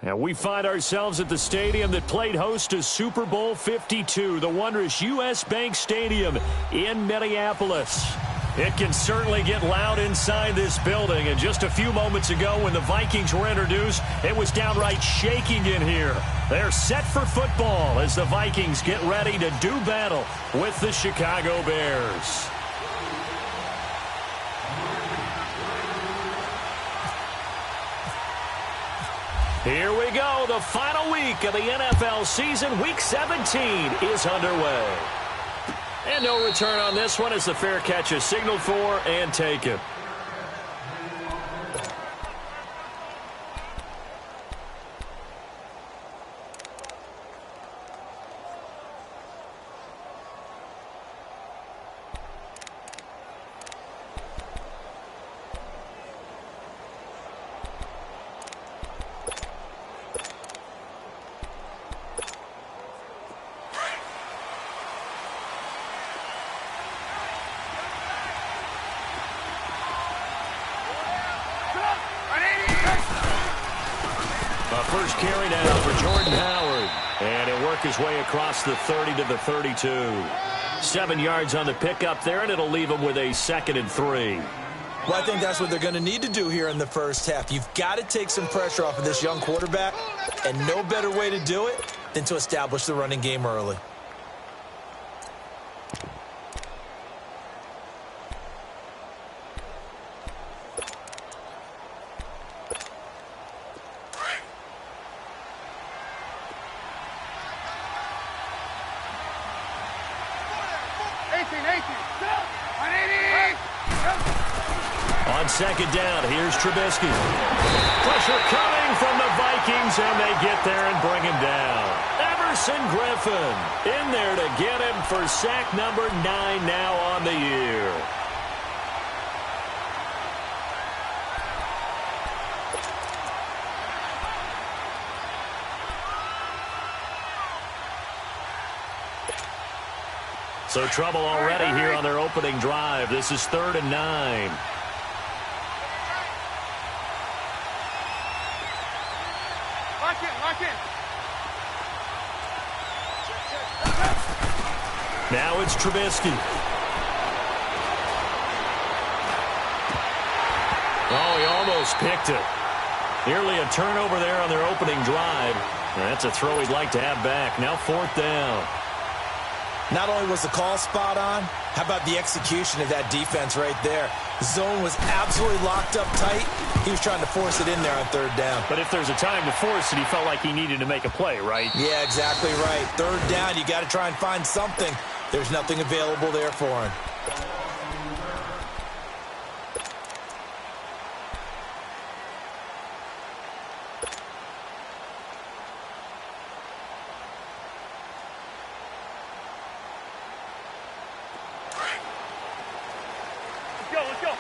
And we find ourselves at the stadium that played host to Super Bowl 52, the wondrous U.S. Bank Stadium in Minneapolis. It can certainly get loud inside this building, and just a few moments ago when the Vikings were introduced, it was downright shaking in here. They're set for football as the Vikings get ready to do battle with the Chicago Bears. Here we go. The final week of the NFL season. Week 17 is underway. And no return on this one as the fair catch is signaled for and taken. First carry now for Jordan Howard. And he'll work his way across the 30 to the 32. 7 yards on the pickup there, and it'll leave him with a 2nd and 3. Well, I think that's what they're going to need to do here in the first half. You've got to take some pressure off of this young quarterback, and no better way to do it than to establish the running game early. On second down, here's Trubisky. Pressure coming from the Vikings, and they get there and bring him down. Everson Griffin in there to get him for sack number 9 now on the year. So trouble already here on their opening drive. This is 3rd and 9. Lock in. Now it's Trubisky. Oh, he almost picked it. Nearly a turnover there on their opening drive. That's a throw he'd like to have back. Now 4th down. Not only was the call spot on, how about the execution of that defense right there? The zone was absolutely locked up tight. He was trying to force it in there on 3rd down. But if there's a time to force it, he felt like he needed to make a play, right? Yeah, exactly right. 3rd down, you got to try and find something. There's nothing available there for him. Let's go.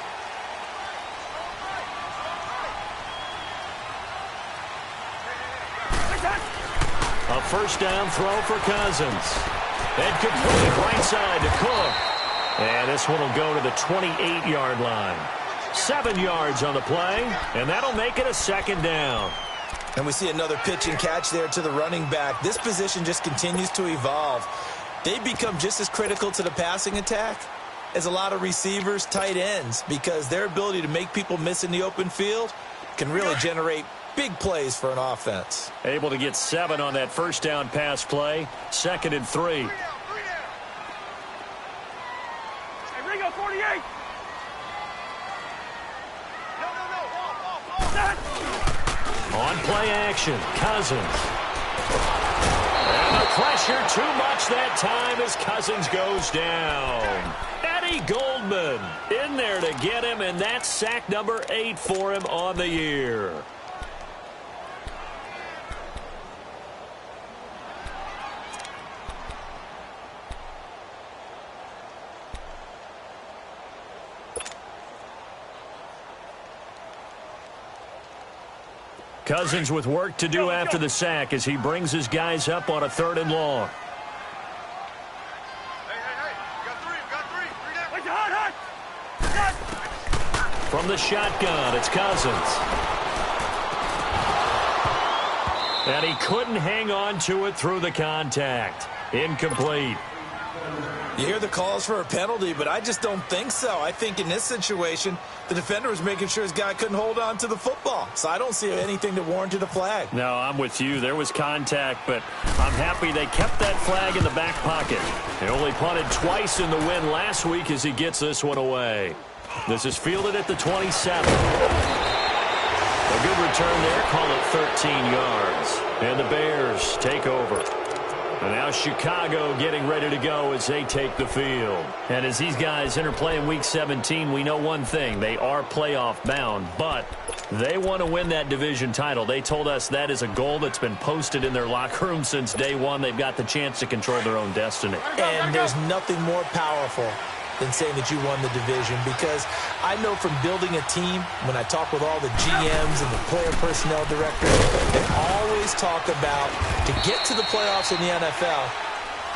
A 1st down throw for Cousins. And complete right side to Cook. And this one will go to the 28-yard line. 7 yards on the play, and that'll make it a 2nd down. And we see another pitch and catch there to the running back. This position just continues to evolve. They become just as critical to the passing attack as a lot of receivers, tight ends, because their ability to make people miss in the open field can really generate big plays for an offense. Able to get 7 on that 1st down pass play. 2nd and 3. Hey, Ringo, 48. On play action, Cousins. And the pressure too much that time as Cousins goes down. Eddie Goldman in there to get him, and that's sack number 8 for him on the year. Cousins with work to do after the sack as he brings his guys up on a 3rd and long. Hey. Got three. From From the shotgun, it's Cousins. And he couldn't hang on to it through the contact. Incomplete. You hear the calls for a penalty, but I just don't think so. I think in this situation, the defender was making sure his guy couldn't hold on to the football. So I don't see anything that warranted a flag. No, I'm with you. There was contact, but I'm happy they kept that flag in the back pocket. They only punted twice in the win last week as he gets this one away. This is fielded at the 27. A good return there. Call it 13 yards. And the Bears take over. And now Chicago getting ready to go as they take the field. And as these guys interplay in Week 17, we know one thing. They are playoff bound, but they want to win that division title. They told us that is a goal that's been posted in their locker room since day one. They've got the chance to control their own destiny. And there's nothing more powerful than saying that you won the division, because I know from building a team, when I talk with all the GMs and the player personnel directors, they always talk about, to get to the playoffs in the NFL,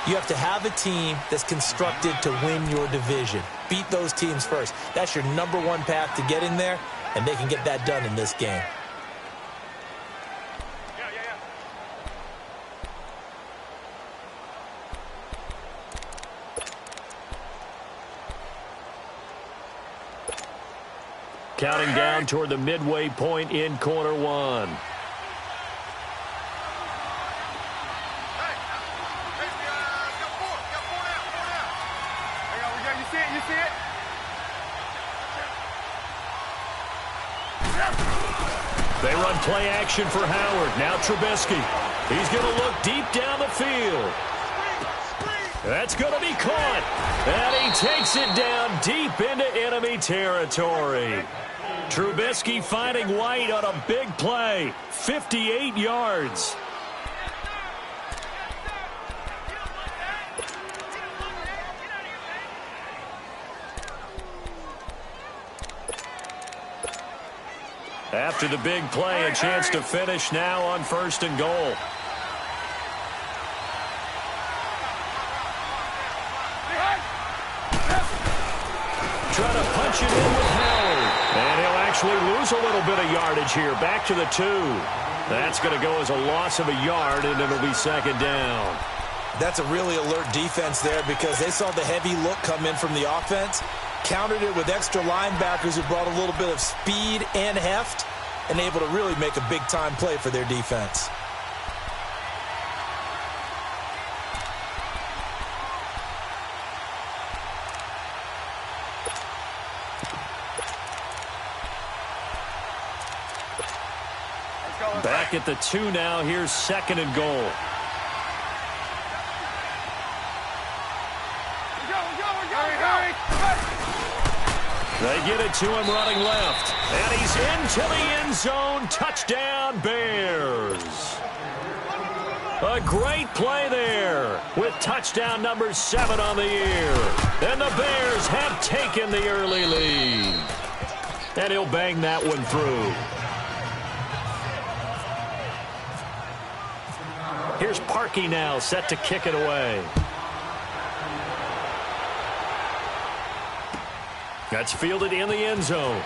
you have to have a team that's constructed to win your division. Beat those teams first. That's your number one path to getting there, and they can get that done in this game. Counting down toward the midway point in quarter one. You see it? They run play action for Howard. Now Trubisky. He's going to look deep down the field. That's going to be caught. And he takes it down deep into enemy territory. Trubisky finding White on a big play. 58 yards. After the big play, a chance to finish now on 1st and goal. Trying to punch it in with Howard. And he'll actually lose a little bit of yardage here. Back to the 2. That's going to go as a loss of a yard, and it'll be 2nd down. That's a really alert defense there, because they saw the heavy look come in from the offense, countered it with extra linebackers who brought a little bit of speed and heft, and able to really make a big-time play for their defense. Back at the 2 now. Here's 2nd and goal. They get it to him running left. And he's into the end zone. Touchdown, Bears. A great play there with touchdown number 7 on the year. And the Bears have taken the early lead. And he'll bang that one through. Here's Parkey now, set to kick it away. That's fielded in the end zone.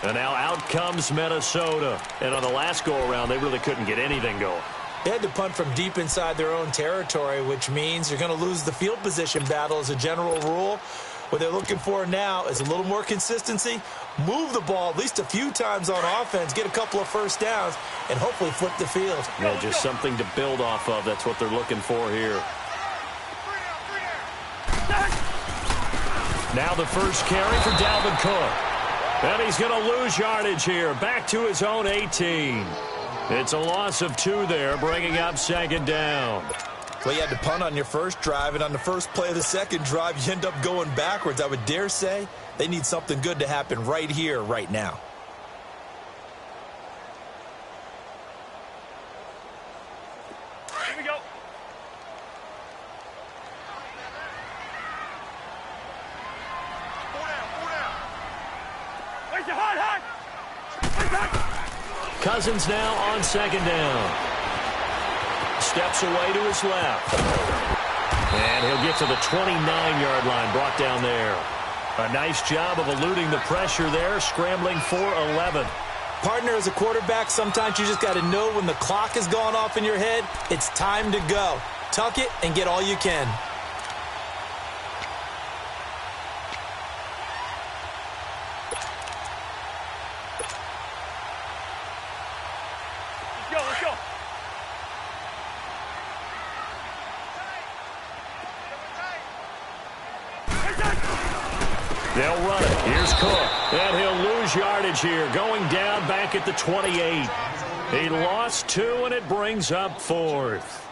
And now out comes Minnesota. And on the last go-around, they really couldn't get anything going. They had to punt from deep inside their own territory, which means you're going to lose the field position battle as a general rule. What they're looking for now is a little more consistency, move the ball at least a few times on offense, get a couple of first downs, and hopefully flip the field. Yeah, just something to build off of. That's what they're looking for here. Now the first carry for Dalvin Cook. And he's going to lose yardage here, back to his own 18. It's a loss of 2 there, bringing up 2nd down. Well, you had to punt on your first drive, and on the first play of the second drive, you end up going backwards. I would dare say they need something good to happen right here, right now. Here we go. Pull down. Where's your hot? Cousins now on 2nd down. Steps away to his left. And he'll get to the 29-yard line, brought down there. A nice job of eluding the pressure there, scrambling for 11. Partner, as a quarterback, sometimes you just got to know when the clock has gone off in your head, it's time to go. Tuck it and get all you can. Let's go, let's go. They'll run it. Here's Cook. And he'll lose yardage here. Going down back at the 28. He lost 2, and it brings up 4th.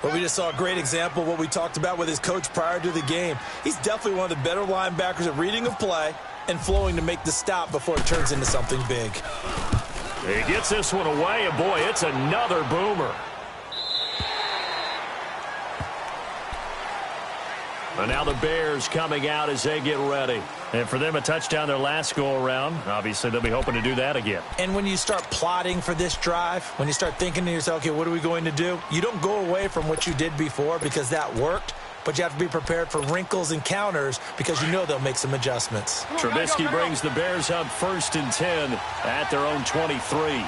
Well, we just saw a great example of what we talked about with his coach prior to the game. He's definitely one of the better linebackers at reading a play and flowing to make the stop before it turns into something big. He gets this one away, and boy, it's another boomer. And now the Bears coming out as they get ready. And for them, a touchdown their last go-around. Obviously, they'll be hoping to do that again. And when you start plotting for this drive, when you start thinking to yourself, okay, what are we going to do? You don't go away from what you did before because that worked, but you have to be prepared for wrinkles and counters because you know they'll make some adjustments. Trubisky brings the Bears up 1st and 10 at their own 23.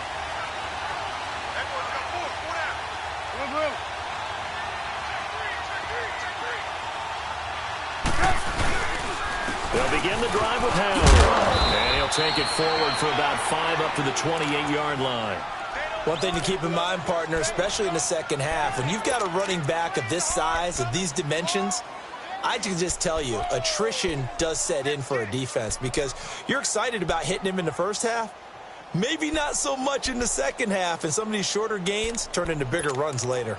They'll begin the drive with Howard. And he'll take it forward for about 5 up to the 28-yard line. One thing to keep in mind, partner, especially in the second half, when you've got a running back of this size, of these dimensions, I can just tell you, attrition does set in for a defense because you're excited about hitting him in the first half. Maybe not so much in the second half, and some of these shorter gains turn into bigger runs later.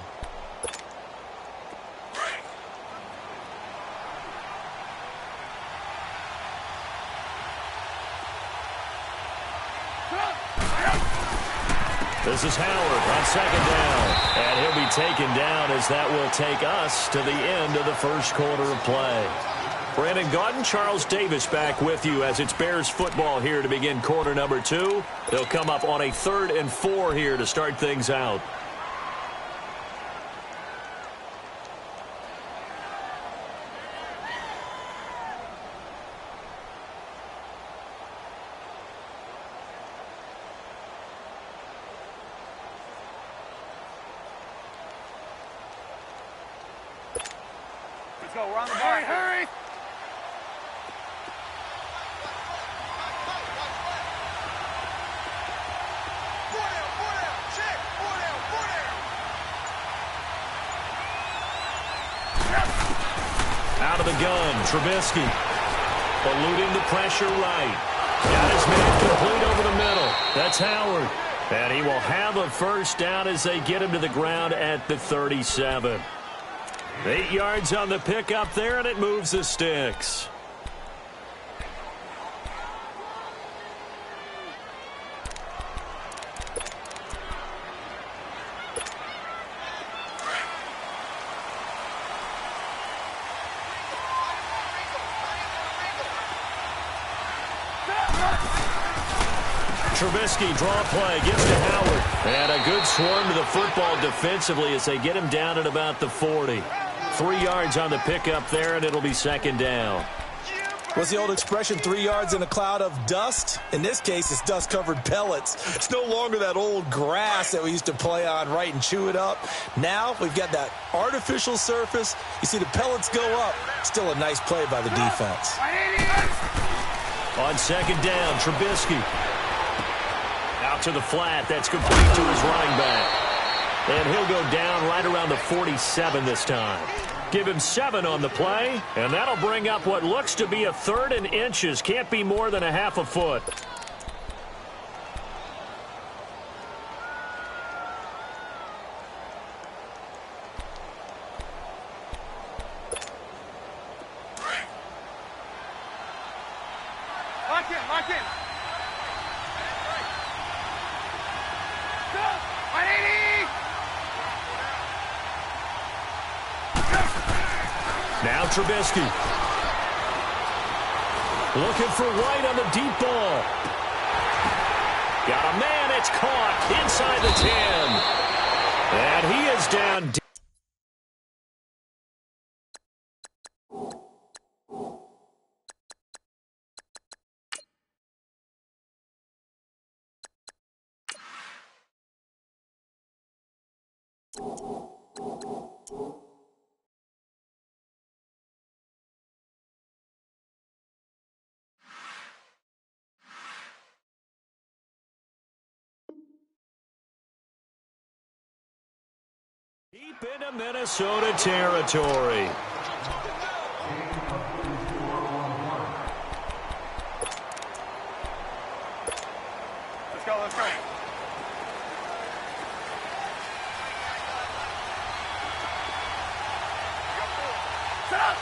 This is Howard on 2nd down. And he'll be taken down as that will take us to the end of the first quarter of play. Brandon Gaudin, Charles Davis back with you as it's Bears football here to begin quarter number 2. They'll come up on a 3rd and 4 here to start things out. Go, we're on the bar. Hurry! Out of the gun, Trubisky. Eluding the pressure right. Got his man complete over the middle. That's Howard. And he will have a first down as they get him to the ground at the 37. 8 yards on the pickup there, and it moves the sticks. Trubisky, draw play, gets to Howard. And a good swarm to the football defensively as they get him down at about the 40. 3 yards on the pickup there, and it'll be 2nd down. What's the old expression, 3 yards in a cloud of dust? In this case, it's dust-covered pellets. It's no longer that old grass that we used to play on, right, and chew it up. Now we've got that artificial surface. You see the pellets go up. Still a nice play by the defense. On 2nd down, Trubisky. Out to the flat. That's complete to his running back. And he'll go down right around the 47 this time. Give him 7 on the play, and that'll bring up what looks to be a 3rd and inches. Can't be more than a half a foot. Lock in, lock in. Go! 180! Now Trubisky. Looking for White on the deep ball. Got a man, it's caught inside the 10. And he is down deep. Deep into Minnesota territory. Let's go, let's go. Set up!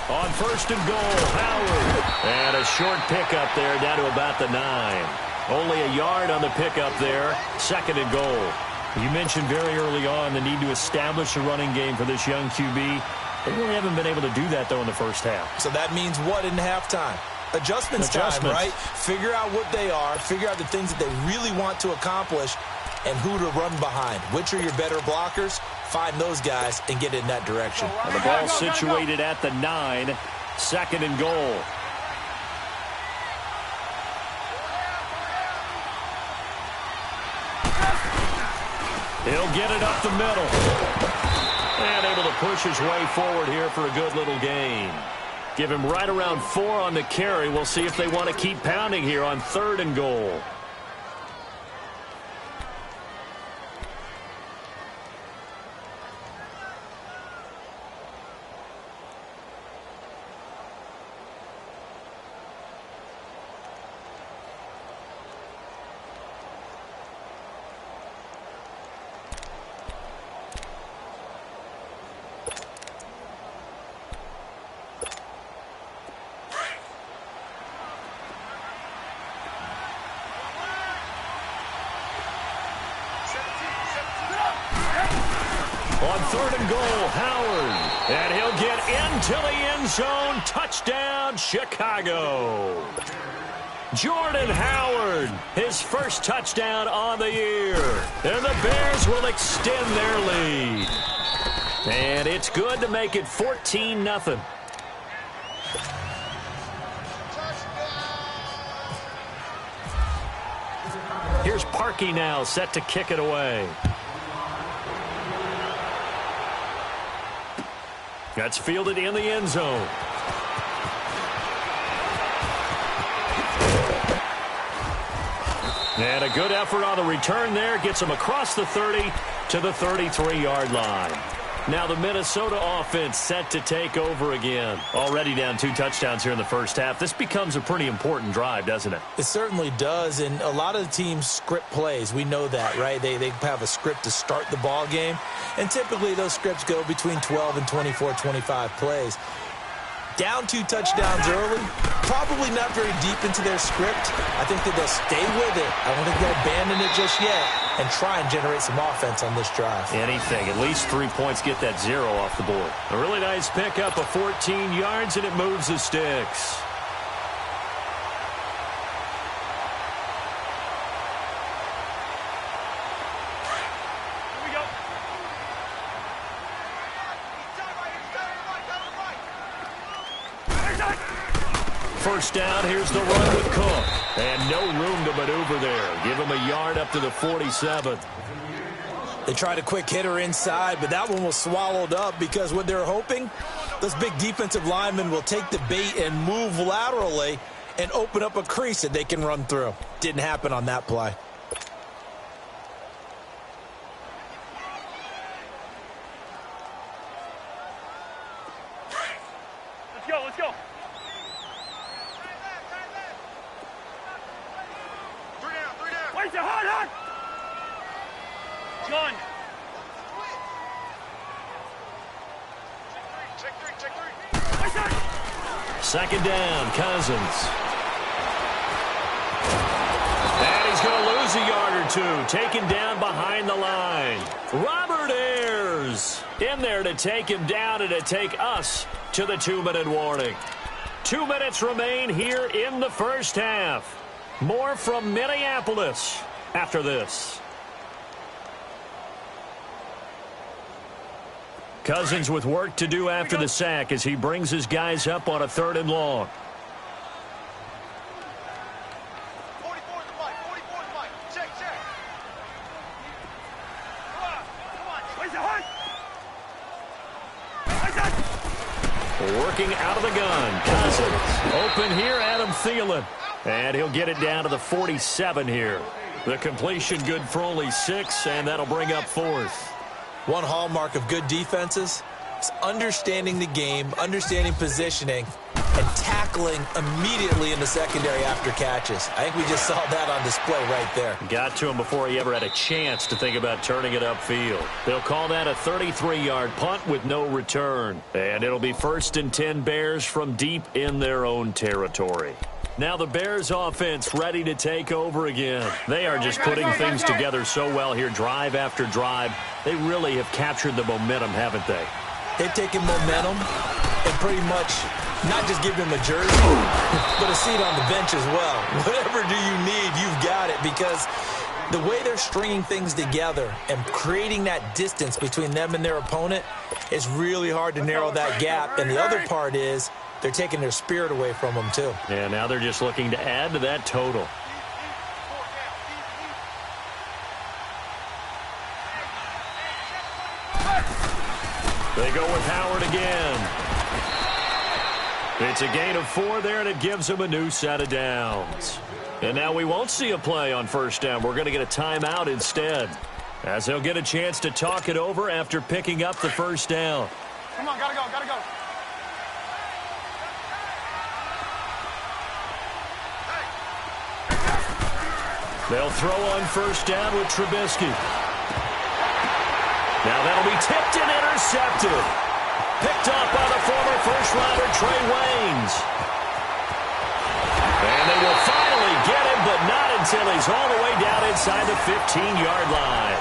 On first and goal, Howard. And a short pickup there down to about the 9. Only a yard on the pickup there. Second and goal. You mentioned very early on the need to establish a running game for this young QB. They really haven't been able to do that, though, in the first half. So that means what in halftime? Adjustments time, right? Figure out what they are, figure out the things that they really want to accomplish, and who to run behind. Which are your better blockers? Find those guys and get in that direction. And the ball situated at the 9. Second and goal. He'll get it up the middle. And able to push his way forward here for a good little gain. Give him right around 4 on the carry. We'll see if they want to keep pounding here on third and goal. On third and goal, Howard. And he'll get into the end zone. Touchdown, Chicago. Jordan Howard, his first touchdown on the year. And the Bears will extend their lead. And it's good to make it 14-0. Here's Parkey now, set to kick it away. That's fielded in the end zone. And a good effort on the return there. Gets him across the 30 to the 33-yard line. Now the Minnesota offense set to take over again. Already down 2 touchdowns here in the first half. This becomes a pretty important drive, doesn't it? It certainly does, and a lot of the teams script plays. We know that, right? They have a script to start the ball game, and typically those scripts go between 12 and 24, 25 plays. Down 2 touchdowns early, probably not very deep into their script. I think that they'll stay with it. I don't think they'll abandon it just yet and try and generate some offense on this drive. Anything. At least 3 points, get that 0 off the board. A really nice pickup of 14 yards, and it moves the sticks. First down, here's the run with Cook. And no room to maneuver there. Give him a yard up to the 47. They tried a quick hitter inside, but that one was swallowed up because what they're hoping, those big defensive linemen will take the bait and move laterally and open up a crease that they can run through. Didn't happen on that play. Let's go, let's go. Wait, hard! John. Check three. Second down, Cousins. And he's going to lose a yard or 2. Taken down behind the line. Robert Ayers in there to take him down and to take us to the 2-minute warning. 2 minutes remain here in the first half. More from Minneapolis after this. Cousins with work to do after the sack as he brings his guys up on a 3rd and long. 44 the mic. Check. Come on. Where's the Working out of the gun. Cousins. Open here, Adam Thielen. And he'll get it down to the 47 here. The completion good for only 6, and that'll bring up 4th. One hallmark of good defenses is understanding the game, understanding positioning, and tackling immediately in the secondary after catches. I think we just saw that on display right there. Got to him before he ever had a chance to think about turning it upfield. They'll call that a 33-yard punt with no return. And it'll be 1st and 10 Bears from deep in their own territory. Now the Bears offense ready to take over again. They are just putting things together so well here, drive after drive. They really have captured the momentum, haven't they? They've taken momentum and pretty much not just give him a jersey, but a seat on the bench as well. Whatever do you need, you've got it, because the way they're stringing things together and creating that distance between them and their opponent is really hard to narrow that gap. And the other part is they're taking their spirit away from them, too. Yeah, now they're just looking to add to that total. They go with Howard again. It's a gain of 4 there, and it gives them a new set of downs. And now we won't see a play on 1st down. We're going to get a timeout instead, as they'll get a chance to talk it over after picking up the 1st down. Come on, gotta go, gotta go. They'll throw on 1st down with Trubisky. Now that'll be tipped and intercepted. Picked up by the former first-rounder Trey Waynes. And they will finally get him, but not until he's all the way down inside the 15-yard line.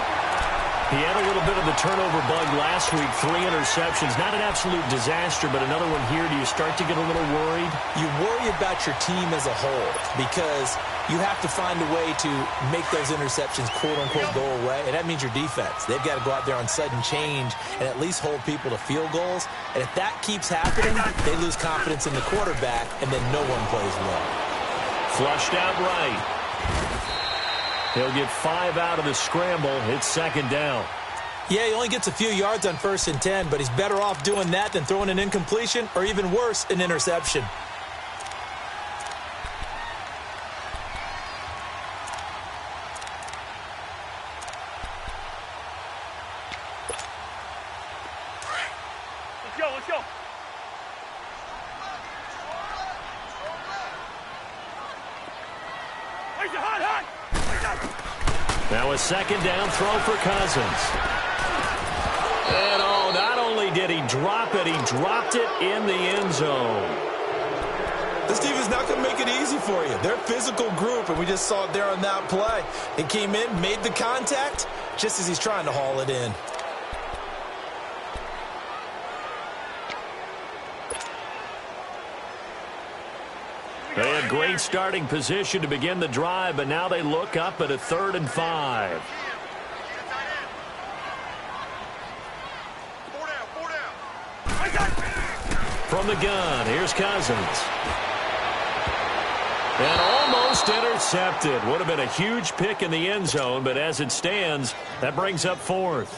He had a little bit of the turnover bug last week, 3 interceptions. Not an absolute disaster, but another one here. Do you start to get a little worried? You worry about your team as a whole because you have to find a way to make those interceptions, quote-unquote, go away, and that means your defense. They've got to go out there on sudden change and at least hold people to field goals. And if that keeps happening, they lose confidence in the quarterback, and then no one plays well. Flushed out right. He'll get 5 out of the scramble. It's 2nd down. Yeah, he only gets a few yards on 1st and 10, but he's better off doing that than throwing an incompletion or even worse, an interception. Let's go, let's go. Where's your hot? Now a 2nd down throw for Cousins. And oh, not only did he drop it, he dropped it in the end zone. This team is not going to make it easy for you. They're a physical group, and we just saw it there on that play. He came in, made the contact, just as he's trying to haul it in. They had great starting position to begin the drive, but now they look up at a 3rd and 5. From the gun, here's Cousins. And almost intercepted. Would have been a huge pick in the end zone, but as it stands, that brings up 4th.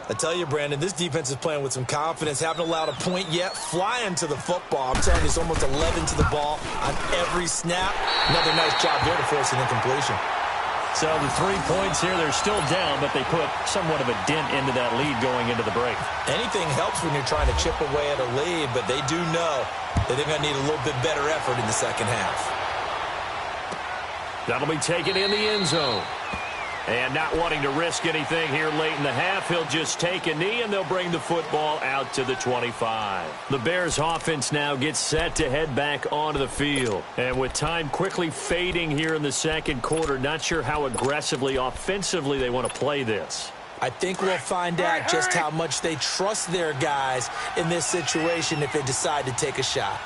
I tell you, Brandon, this defense is playing with some confidence. Haven't allowed a point yet. Flying to the football. I'm telling you, it's almost 11 to the ball on every snap. Another nice job there to force an incompletion. So the 3 points here, they're still down, but they put somewhat of a dent into that lead going into the break. Anything helps when you're trying to chip away at a lead, but they do know that they're going to need a little bit better effort in the second half. That'll be taken in the end zone. And not wanting to risk anything here late in the half, he'll just take a knee, and they'll bring the football out to the 25. The Bears offense now gets set to head back onto the field. And with time quickly fading here in the 2nd quarter, not sure how aggressively, offensively they want to play this. I think we'll find out just how much they trust their guys in this situation if they decide to take a shot.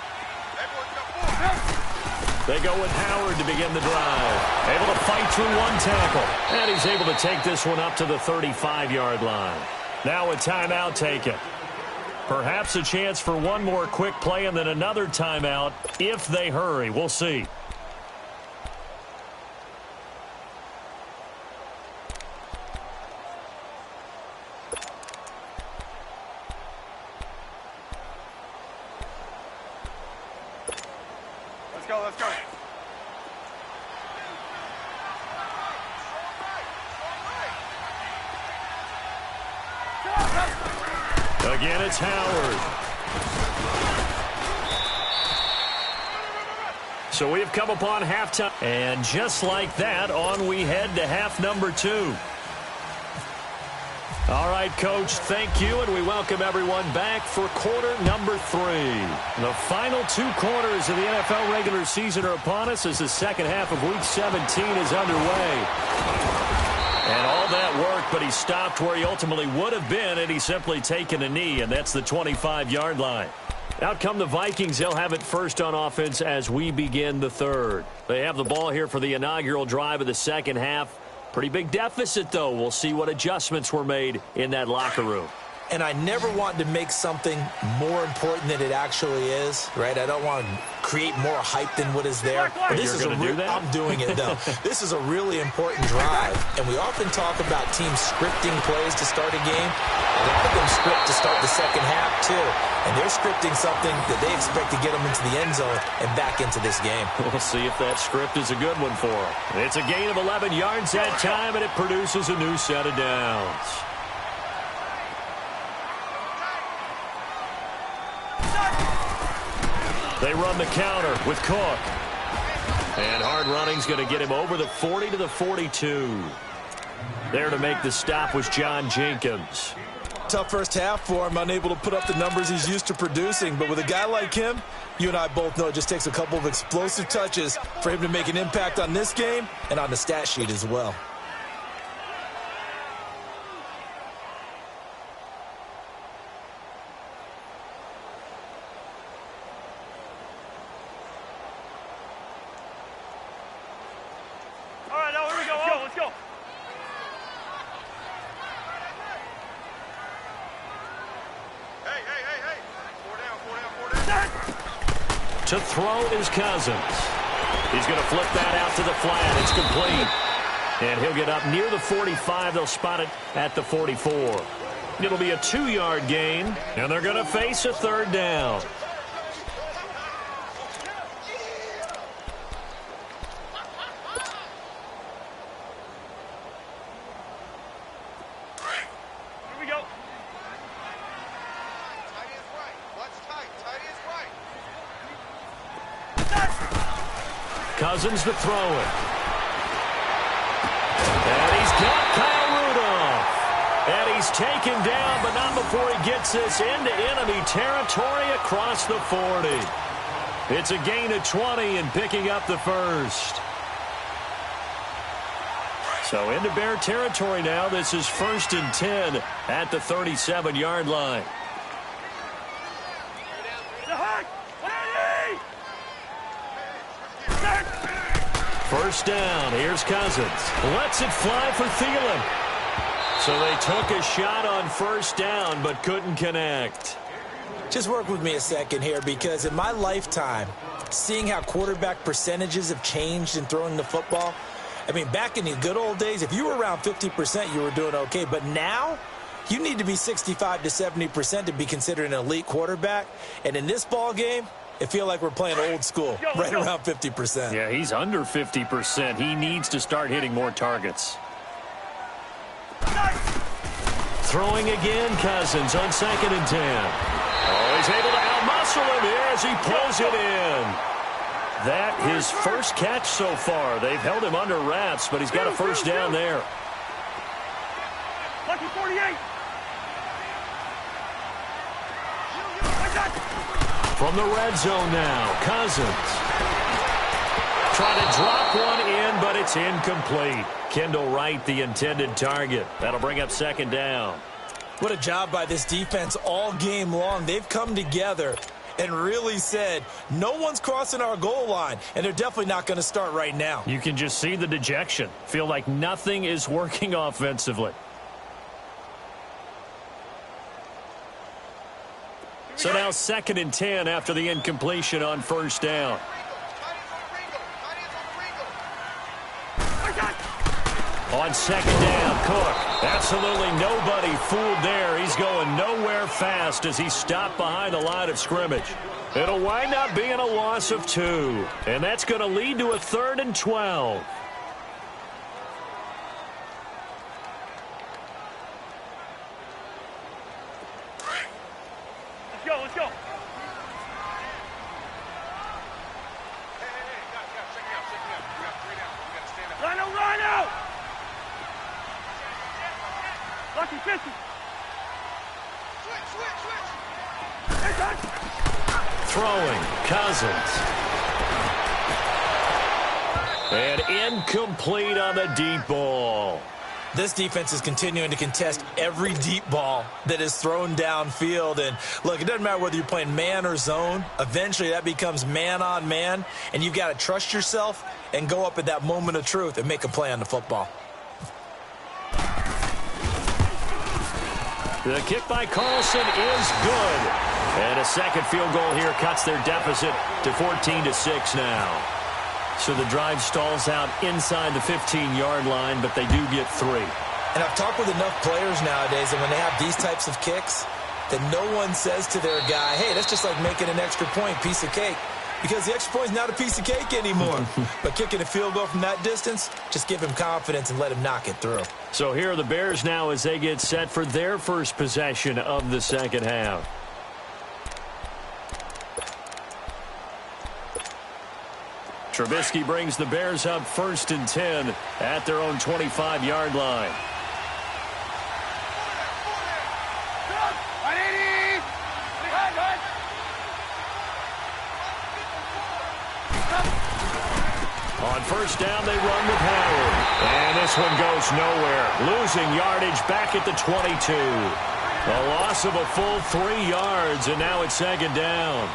They go with Howard to begin the drive. Able to fight through 1 tackle. And he's able to take this one up to the 35-yard line. Now a timeout taken. Perhaps a chance for one more quick play and then another timeout if they hurry. We'll see. let's go. Again, it's Howard. So we have come upon halftime. And just like that, on we head to half number 2. All right, Coach, thank you, and we welcome everyone back for quarter number 3. The final 2 quarters of the NFL regular season are upon us as the second half of Week 17 is underway. And all that work, but he stopped where he ultimately would have been had he simply taken a knee, and that's the 25-yard line. Out come the Vikings. They'll have it first on offense as we begin the third. They have the ball here for the inaugural drive of the second half. Pretty big deficit, though. We'll see what adjustments were made in that locker room. And I never want to make something more important than it actually is, right? I don't want to create more hype than what is there. But this is I'm doing it, though. This is a really important drive. And we often talk about teams scripting plays to start a game. A lot of them script to start the second half, too. And they're scripting something that they expect to get them into the end zone and back into this game. We'll see if that script is a good one for them. It's a gain of 11 yards that time, and it produces a new set of downs. They run the counter with Cook. And hard running's going to get him over the 40 to the 42. There to make the stop was John Jenkins. Tough first half for him, unable to put up the numbers he's used to producing. But with a guy like him, you and I both know it just takes a couple of explosive touches for him to make an impact on this game and on the stat sheet as well. To throw is Cousins. He's going to flip that out to the flat. It's complete. And he'll get up near the 45. They'll spot it at the 44. It'll be a 2-yard gain, and they're going to face a third down. Cousins to throw it. And he's got Kyle Rudolph. And he's taken down, but not before he gets this into enemy territory across the 40. It's a gain of 20 and picking up the first. So into Bear territory now. This is 1st and 10 at the 37-yard line. First down. Here's Cousins. Lets it fly for Thielen. So they took a shot on first down but couldn't connect. Just work with me a second here, because in my lifetime, seeing how quarterback percentages have changed in throwing the football, I mean, back in the good old days, if you were around 50%, you were doing okay. But now, you need to be 65 to 70% to be considered an elite quarterback. And in this ball game, it feels like we're playing old school, right around 50%. Yeah, he's under 50%. He needs to start hitting more targets. Throwing again, Cousins on 2nd and 10. Oh, he's able to outmuscle him here as he pulls it in. That his first catch so far. They've held him under wraps, but he's got a first down there. Lucky 48. From the red zone now, Cousins. Trying to drop one in, but it's incomplete. Kendall Wright, the intended target. That'll bring up 2nd down. What a job by this defense all game long. They've come together and really said, no one's crossing our goal line, and they're definitely not going to start right now. You can just see the dejection. Feel like nothing is working offensively. So now 2nd and 10 after the incompletion on first down. On second down, Cook. Absolutely nobody fooled there. He's going nowhere fast as he stopped behind the line of scrimmage. It'll wind up being a loss of 2. And that's going to lead to a 3rd and 12. Let's go, let's go. Rhino! Lucky 50. Switch. Hey, touch. Throwing, Cousins. And incomplete on the deep ball. This defense is continuing to contest every deep ball that is thrown downfield. And, look, it doesn't matter whether you're playing man or zone. Eventually, that becomes man-on-man, and you've got to trust yourself and go up at that moment of truth and make a play on the football. The kick by Carlson is good. And a second field goal here cuts their deficit to 14-6 now. So the drive stalls out inside the 15-yard line, but they do get 3. And I've talked with enough players nowadays, and when they have these types of kicks, that no one says to their guy, hey, that's just like making an extra point, piece of cake. Because the extra point is not a piece of cake anymore. But kicking a field goal from that distance, just give him confidence and let him knock it through. So here are the Bears now as they get set for their first possession of the second half. Trubisky brings the Bears up 1st and 10 at their own 25-yard line. On first down, they run with Howard. And this one goes nowhere. Losing yardage back at the 22. A loss of a full 3 yards, and now it's second down.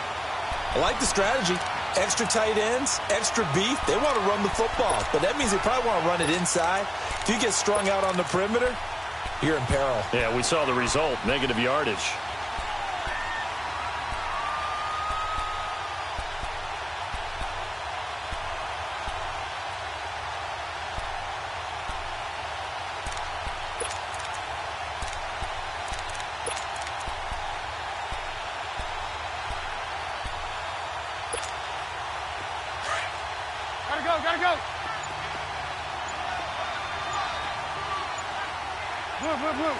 I like the strategy. Extra tight ends, extra beef. They want to run the football, but that means they probably want to run it inside. If you get strung out on the perimeter, you're in peril. Yeah, we saw the result, negative yardage. Gotta go. Move.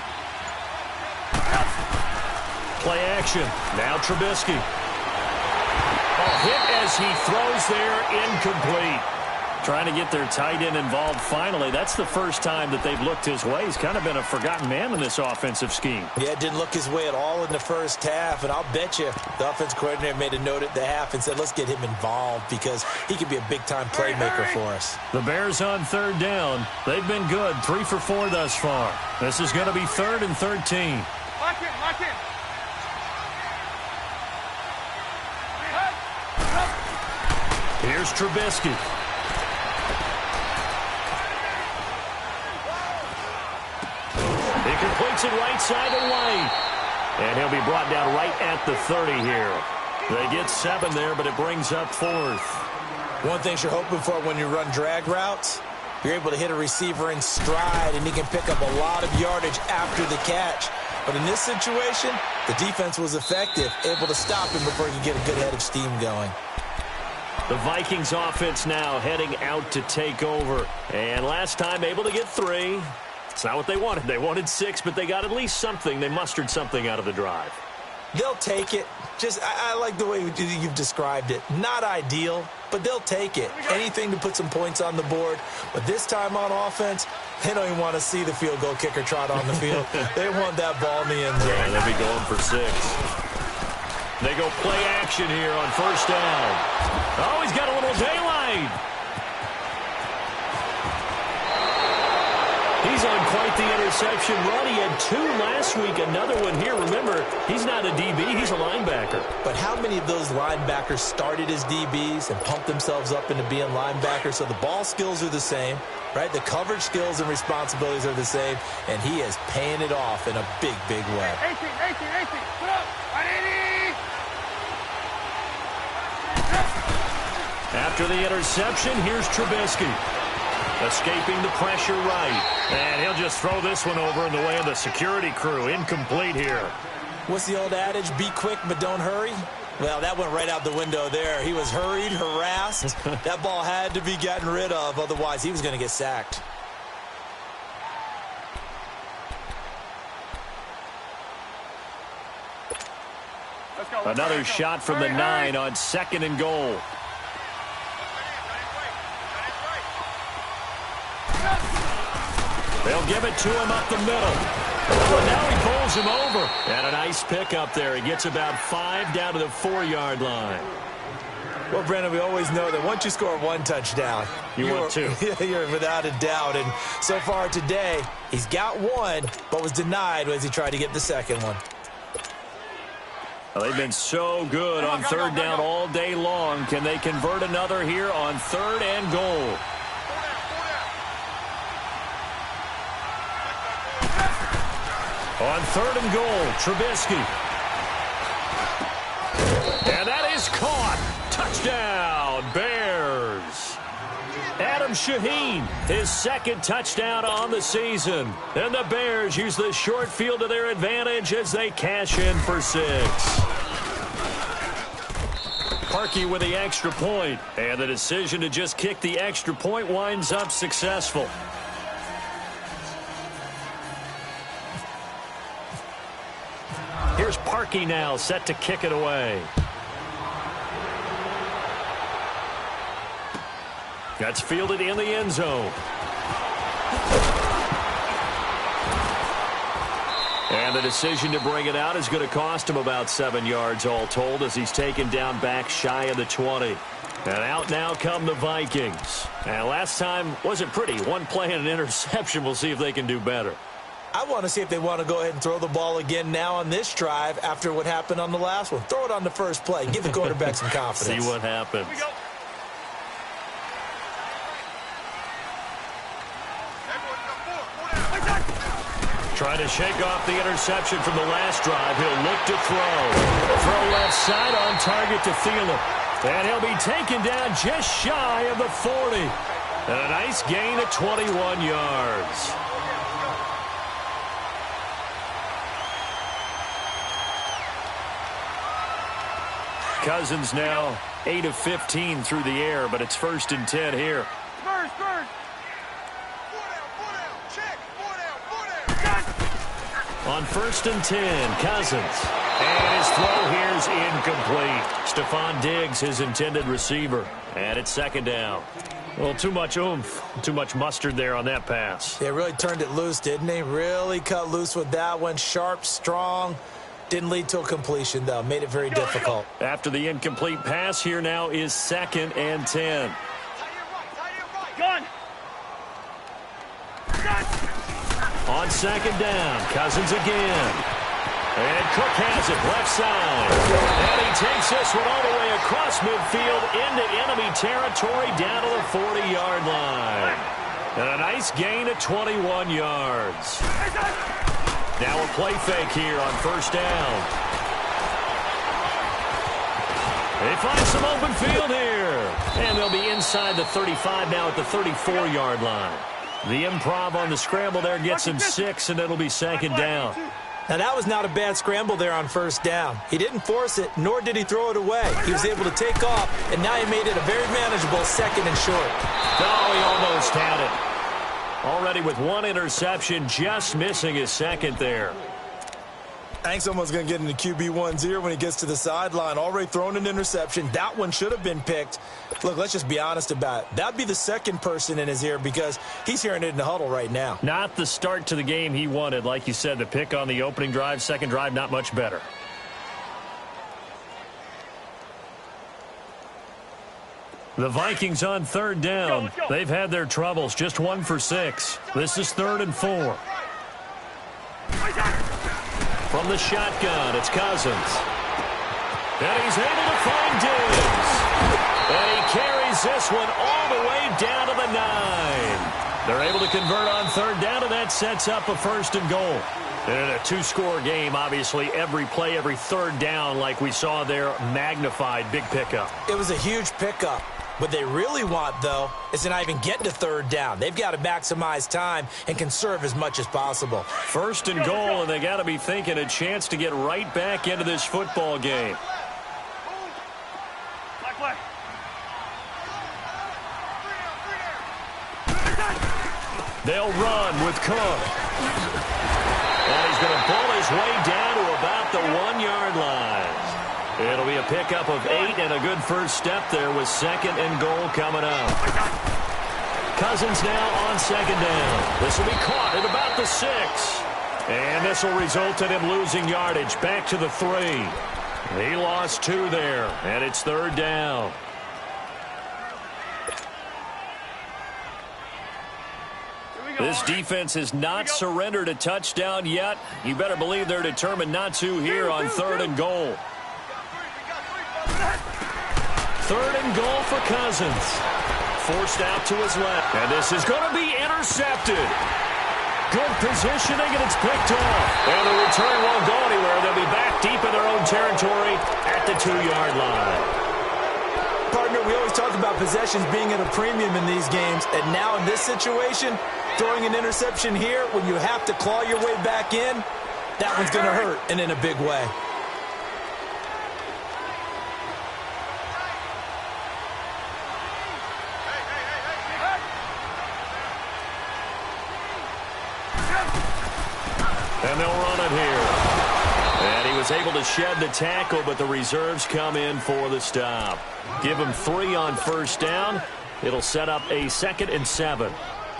Play action. Now Trubisky. Hit as he throws there, incomplete. Trying to get their tight end involved finally. That's the first time that they've looked his way. He's kind of been a forgotten man in this offensive scheme. Yeah, it didn't look his way at all in the first half, and I'll bet you the offense coordinator made a note at the half and said, let's get him involved because he could be a big-time playmaker for us. The Bears on third down. They've been good, 3 for 4 thus far. This is going to be 3rd and 13. Lock in. Here's Trubisky. He completes it right side to White. And he'll be brought down right at the 30 here. They get 7 there, but it brings up 4th. One thing you're hoping for when you run drag routes, you're able to hit a receiver in stride, and he can pick up a lot of yardage after the catch. But in this situation, the defense was effective, able to stop him before he could get a good head of steam going. The Vikings offense now heading out to take over. And last time able to get 3. It's not what they wanted. They wanted 6, but they got at least something. They mustered something out of the drive. They'll take it. I like the way you've described it. Not ideal, but they'll take it. Anything to put some points on the board. But this time on offense, they don't even want to see the field goal kicker trot on the field. They want that ball in the end zone. Yeah, they'll be going for 6. They go play action here on first down. Oh, he's got a little daylight. He's on quite the interception run. He had 2 last week, another one here. Remember, he's not a DB, he's a linebacker. But how many of those linebackers started as DBs and pumped themselves up into being linebackers? So the ball skills are the same, right? The coverage skills and responsibilities are the same, and he is paying it off in a big, big way. 18. Put up. 180. After the interception, here's Trubisky. Escaping the pressure right. And he'll just throw this one over in the way of the security crew. Incomplete here. What's the old adage? Be quick, but don't hurry. Well, that went right out the window there. He was hurried, harassed. That ball had to be gotten rid of. Otherwise, he was going to get sacked. Another shot from the 9 on 2nd and goal. They'll give it to him up the middle. Oh, now he bowls him over. And a nice pick up there. He gets about 5 down to the 4-yard line. Well, Brandon, we always know that once you score one touchdown, you want two. You're without a doubt. And so far today, he's got one, but was denied as he tried to get the second one. Well, they've been so good on 3rd down all day long. Can they convert another here on 3rd and goal? On 3rd and goal, Trubisky. And that is caught. Touchdown, Bears. Adam Shaheen, his 2nd touchdown on the season. And the Bears use the short field to their advantage as they cash in for 6. Parkey with the extra point. And the decision to just kick the extra point winds up successful. Here's Parkey now, set to kick it away. That's fielded in the end zone. And the decision to bring it out is going to cost him about 7 yards all told as he's taken down back shy of the 20. And out now come the Vikings. And last time wasn't pretty. One play and an interception. We'll see if they can do better. I want to see if they want to go ahead and throw the ball again now on this drive after what happened on the last one. Throw it on the first play. Give the quarterback some confidence. See what happens. Trying to shake off the interception from the last drive. He'll look to throw. Throw left side on target to Thielen. And he'll be taken down just shy of the 40. And a nice gain of 21 yards. Cousins now 8 of 15 through the air, but it's 1st and 10 here. On 1st and 10, Cousins. And his throw here is incomplete. Stephon Diggs, his intended receiver. And it's 2nd down. Well, too much oomph, too much mustard there on that pass. They really turned it loose, didn't they? Really cut loose with that one. Sharp, strong. Didn't lead to a completion, though. Made it very difficult. After the incomplete pass, here now is 2nd and 10. Gun. On 2nd down, Cousins again. And Cook has it left side. And he takes this one all the way across midfield into enemy territory down to the 40-yard line. And a nice gain of 21 yards. Now a play fake here on 1st down. They find some open field here. And they'll be inside the 35 now at the 34-yard line. The improv on the scramble there gets him 6, and it'll be 2nd down. Now, that was not a bad scramble there on 1st down. He didn't force it, nor did he throw it away. He was able to take off, and now he made it a very manageable 2nd and short. Oh, he almost had it. Already with one interception, just missing his 2nd there. I think someone's going to get into QB1's ear when he gets to the sideline. Already thrown an interception. That one should have been picked. Look, let's just be honest about it. That'd be the 2nd person in his ear because he's hearing it in the huddle right now. Not the start to the game he wanted. Like you said, the pick on the opening drive, 2nd drive, not much better. The Vikings on 3rd down. Let's go. They've had their troubles. Just 1 for 6. This is 3rd and 4. From the shotgun, it's Cousins. And he's able to find Diggs. And he carries this one all the way down to the 9. They're able to convert on 3rd down, and that sets up a 1st and goal. And in a 2-score game, obviously, every play, every 3rd down, like we saw there, magnified. Big pickup. It was a huge pickup. What they really want, though, is to not even get to third down. They've got to maximize time and conserve as much as possible. First and goal, and they got to be thinking a chance to get right back into this football game. They'll run with Cook. And he's going to pull his way down to about the 1-yard line. It'll be a pickup of 8 and a good first step there with second and goal coming up. Cousins now on second down. This will be caught at about the 6. And this will result in him losing yardage back to the 3. He lost 2 there, and it's third down. This defense has not surrendered a touchdown yet. You better believe they're determined not to here on third and goal. Third and goal for Cousins. Forced out to his left. And this is going to be intercepted. Good positioning, and it's picked off. And the return won't go anywhere. They'll be back deep in their own territory at the 2-yard line. Partner, we always talk about possessions being at a premium in these games. And now in this situation, throwing an interception here when you have to claw your way back in, that one's going to hurt, and in a big way. And they'll run it here. And he was able to shed the tackle, but the reserves come in for the stop. Give him 3 on first down. It'll set up a 2nd and 7.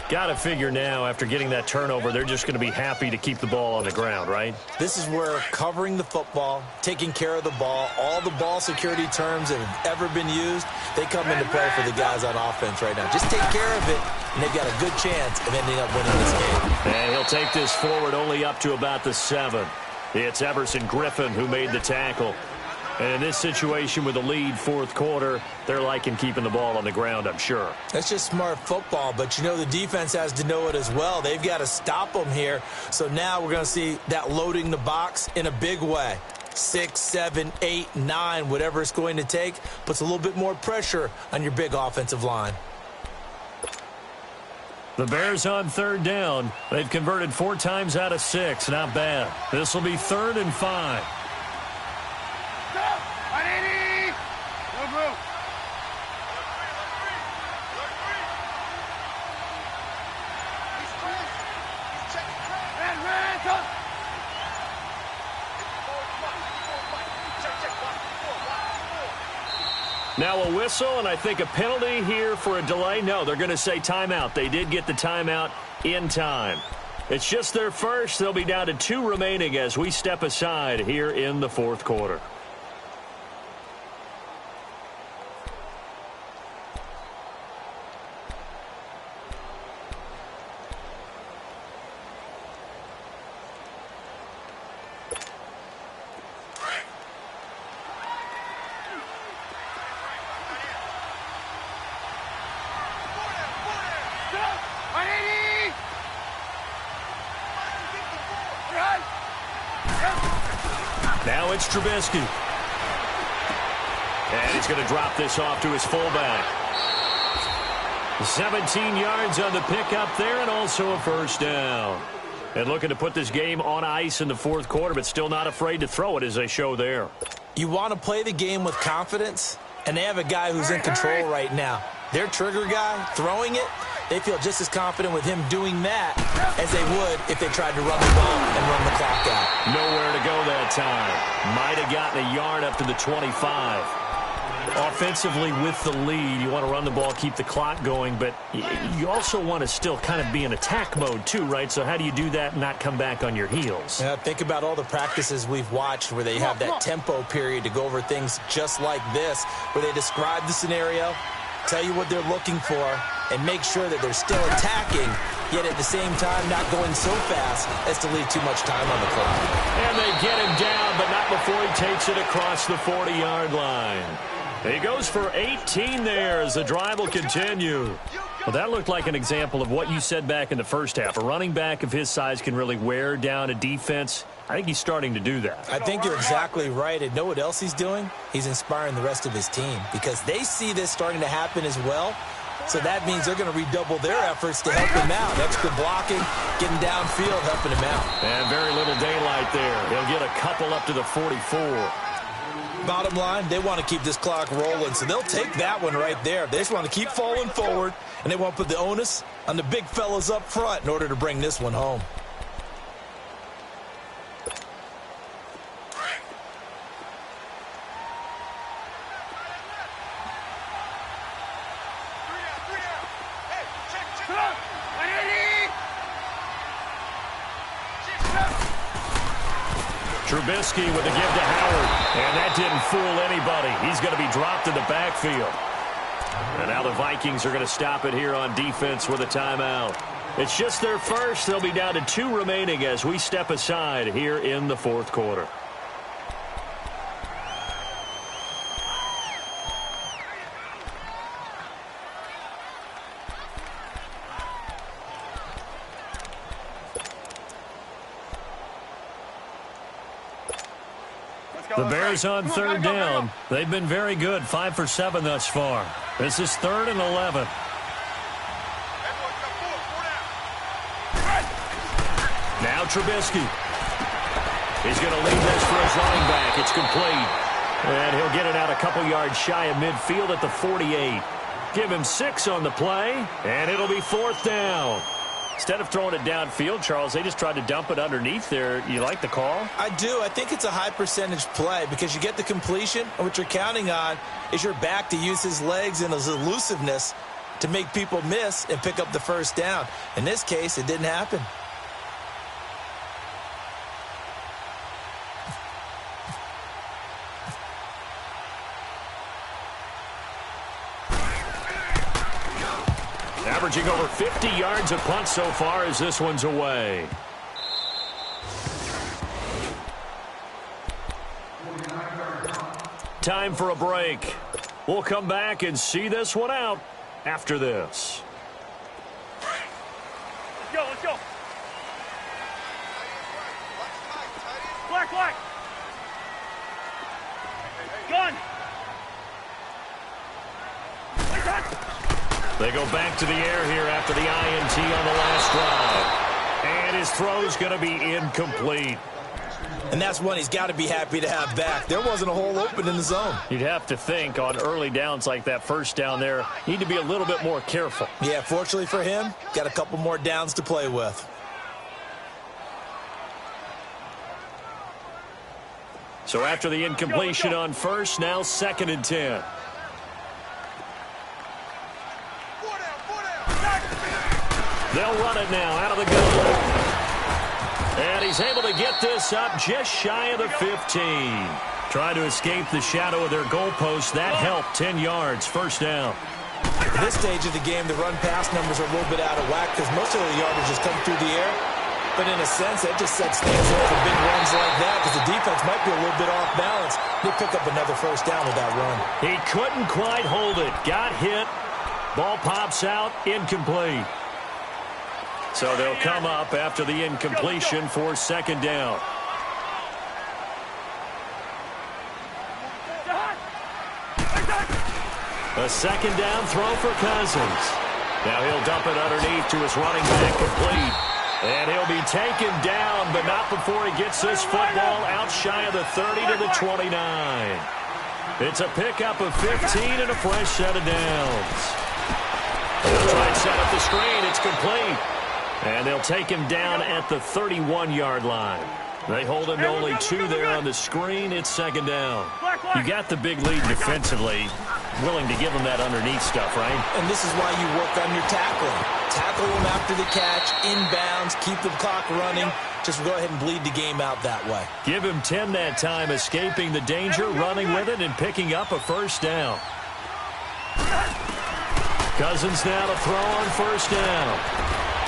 Got to figure now, after getting that turnover, they're just going to be happy to keep the ball on the ground, right? This is where covering the football, taking care of the ball, all the ball security terms that have ever been used, they come into play for the guys on offense right now. Just take care of it, and they've got a good chance of ending up winning this game. And he'll take this forward only up to about the 7. It's Everson Griffin who made the tackle. And in this situation with the lead fourth quarter, they're liking keeping the ball on the ground, I'm sure. That's just smart football, but you know the defense has to know it as well. They've got to stop them here. So now we're going to see that loading the box in a big way. 6, 7, 8, 9, whatever it's going to take, puts a little bit more pressure on your big offensive line. The Bears on third down. They've converted 4 times out of 6. Not bad. This will be 3rd and 5. Now a whistle, and I think a penalty here for a delay. No, they're going to say timeout. They did get the timeout in time. It's just their first. They'll be down to 2 remaining as we step aside here in the fourth quarter. Now it's Trubisky. And he's going to drop this off to his fullback. 17 yards on the pickup there, and also a first down. And looking to put this game on ice in the fourth quarter, but still not afraid to throw it as they show there. You want to play the game with confidence, and they have a guy who's in control right now. Their trigger guy throwing it, they feel just as confident with him doing that as they would if they tried to run the ball and run the clock out. Nowhere to go that time. Might have gotten a yard up to the 25. Offensively with the lead, you want to run the ball, keep the clock going, but you also want to still kind of be in attack mode too, right? So how do you do that and not come back on your heels? Yeah, think about all the practices we've watched where they have that tempo period to go over things just like this, where they describe the scenario, tell you what they're looking for, and make sure that they're still attacking, yet at the same time not going so fast as to leave too much time on the clock. And they get him down, but not before he takes it across the 40-yard line. He goes for 18 there as the drive will continue. Well, that looked like an example of what you said back in the first half. A running back of his size can really wear down a defense. I think he's starting to do that. I think you're exactly right. And know what else he's doing? He's inspiring the rest of his team because they see this starting to happen as well. So that means they're going to redouble their efforts to help him out. Extra blocking, getting downfield, helping him out. And very little daylight there. He'll get a couple up to the 44. Bottom line, they want to keep this clock rolling, so they'll take that one right there. They just want to keep falling forward, and they want to put the onus on the big fellas up front in order to bring this one home. Trubisky with the give to Howard, and that didn't fool anybody. He's going to be dropped in the backfield. And now the Vikings are going to stop it here on defense with a timeout. It's just their first. They'll be down to 2 remaining as we step aside here in the fourth quarter. The Bears on third down. They've been very good, 5 for 7 thus far. This is 3rd and 11. Now Trubisky. He's going to lead this for his running back. It's complete. And he'll get it out a couple yards shy of midfield at the 48. Give him 6 on the play, and it'll be 4th down. Instead of throwing it downfield, Charles, they just tried to dump it underneath there. You like the call? I do. I think it's a high percentage play because you get the completion, and what you're counting on is your back to use his legs and his elusiveness to make people miss and pick up the first down. In this case, it didn't happen. Averaging over 50 yards a punt so far as this one's away. Time for a break. We'll come back and see this one out after this. Let's go, let's go. Black, black. Gun. They go back to the air here after the INT on the last drive. And his throw's going to be incomplete. And that's one he's got to be happy to have back. There wasn't a hole open in the zone. You'd have to think on early downs like that first down there, you need to be a little bit more careful. Yeah, fortunately for him, got a couple more downs to play with. So after the incompletion on first, now 2nd and 10. They'll run it now out of the gun. And he's able to get this up just shy of the 15. Trying to escape the shadow of their goalpost. That helped. 10 yards. First down. At this stage of the game, the run-pass numbers are a little bit out of whack because most of the yardage has come through the air. But in a sense, that just sets things up for big runs like that because the defense might be a little bit off balance. They pick up another first down with that run. He couldn't quite hold it. Got hit. Ball pops out. Incomplete. So they'll come up after the incompletion for 2nd down. A 2nd down throw for Cousins. Now he'll dump it underneath to his running back, complete. And he'll be taken down, but not before he gets this football out shy of the 30 to the 29. It's a pickup of 15 and a fresh set of downs. They'll try and set up the screen. It's complete. And they'll take him down at the 31-yard line. They hold him to only 2 there on the screen. It's 2nd down. You got the big lead defensively. Willing to give him that underneath stuff, right? And this is why you work on your tackling. Tackle him after the catch, inbounds, keep the clock running. Just go ahead and bleed the game out that way. Give him 10 that time, escaping the danger, running with it, and picking up a first down. Cousins now to throw on first down.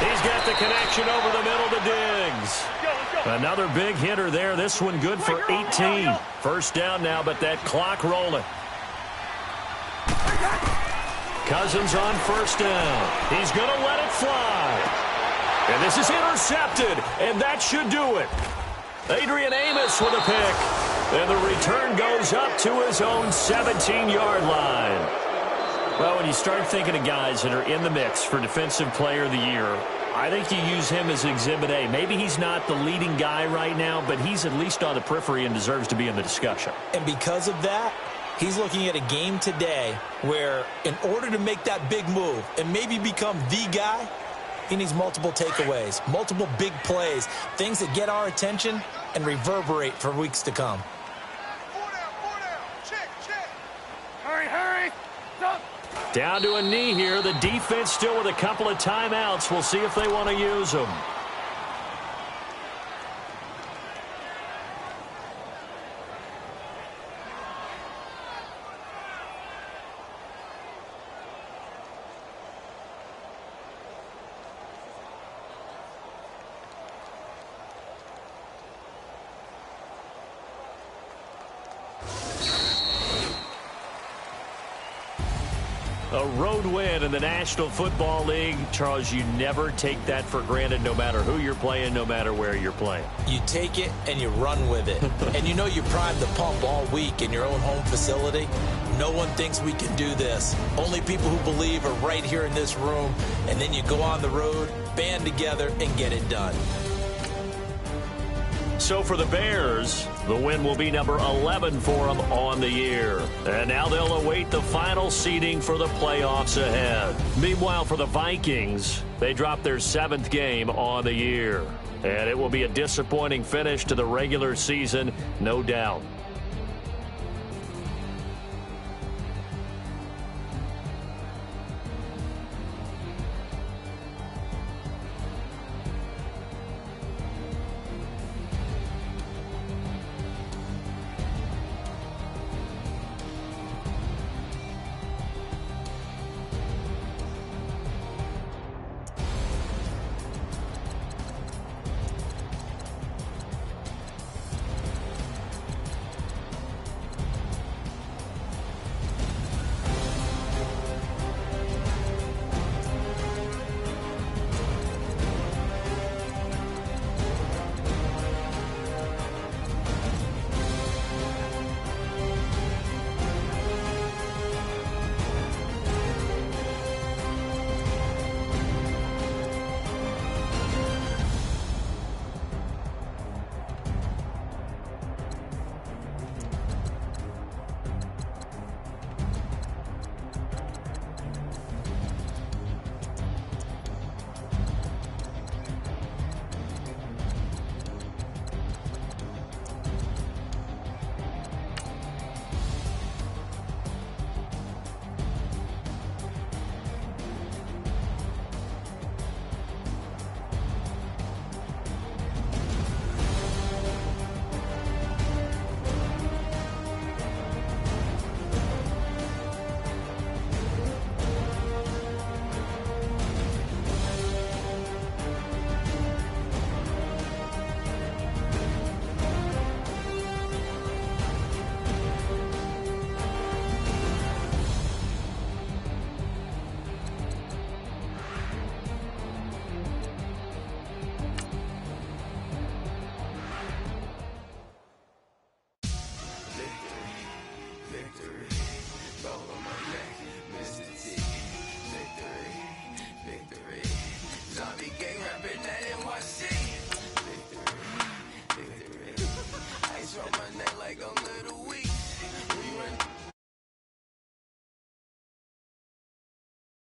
He's got the connection over the middle to Diggs. Another big hitter there. This one good for 18. First down now, but that clock rolling. Cousins on first down. He's going to let it fly. And this is intercepted, and that should do it. Adrian Amos with a pick. And the return goes up to his own 17-yard line. Well, when you start thinking of guys that are in the mix for Defensive Player of the Year, I think you use him as Exhibit A. Maybe he's not the leading guy right now, but he's at least on the periphery and deserves to be in the discussion. And because of that, he's looking at a game today where in order to make that big move and maybe become the guy, he needs multiple takeaways, multiple big plays, things that get our attention and reverberate for weeks to come. Four down. Check. Hurry. Stop. Down to a knee here. The defense still with a couple of timeouts. We'll see if they want to use them. A road win in the National Football League. Charles, you never take that for granted no matter who you're playing, no matter where you're playing. You take it and you run with it. And you know you primed the pump all week in your own home facility. No one thinks we can do this. Only people who believe are right here in this room. And then you go on the road, band together, and get it done. So for the Bears, the win will be number 11 for them on the year. And now they'll await the final seeding for the playoffs ahead. Meanwhile, for the Vikings, they dropped their 7th game on the year. And it will be a disappointing finish to the regular season, no doubt.